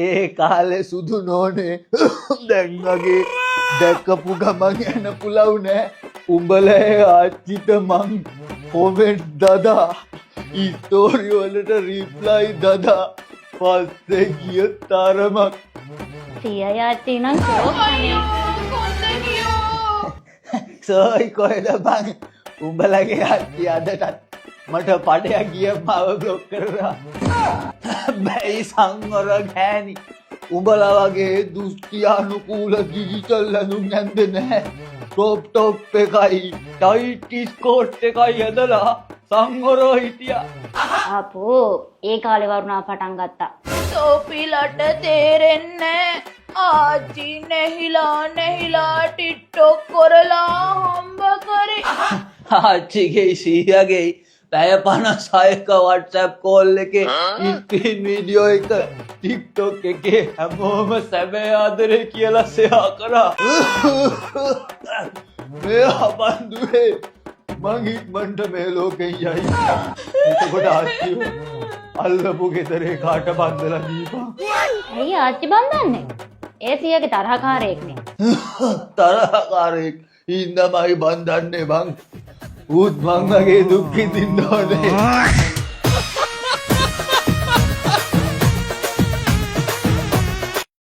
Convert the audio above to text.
ඒ කාලේ සුදු නෝනේ දැන් වගේ දැක්කපු ගමන් යන පුලව් නෑ. උඹලා ආච්චිට මං කොමෙන්ට් දදා ස්ටෝරි වලට රිප්ලයි දදා පස්සේ ගිය තරමක් සියයාච්චි නම් සෝයි කොහෙද බං උඹලගේ ආච්චි අදටත් මට පඩයක් ගිය මාව බ්ලොක් කරා. බැයි සංවර ගෑණි උඹලා වගේ දුස්තියානුකූල ඩිජිටල් ලනුම් නැන්දේ නැහැ. ටොප් එකයි ටයිට් ස්කෝට් එකයි ඇදලා සංවරව හිටියා. අපෝ ඒ කාලේ වරුණා පටන් ගත්තා. සෝපිලට තේරෙන්නේ ආච්චි නැහිලා ටික්ටොක් කරලා හම්බ කරේ. ආච්චිගේ සීයාගේ පැය 56ක WhatsApp කෝල් එකේ ස්ක්‍රීන් වීඩියෝ එක TikTok එකේ හැමෝම සැබෑ ආදරේ කියලා ෂෙයා කරා. මේ අපන්දුවේ මං ඉක්මනට මේ ලෝකෙන් යයි. එතකොට ආච්චි අල්ලපු ගෙදරේ කාට බන්දලා දීපන්. ඇයි ආච්චි බන්දන්නේ? ඒ සියගේ තරහකාරයෙක්නේ. තරහකාරයෙක් ඉන්නමයි බන්දන්නේ බං. ඌත් මං වගේ දුක් විඳින්න ඕනේ.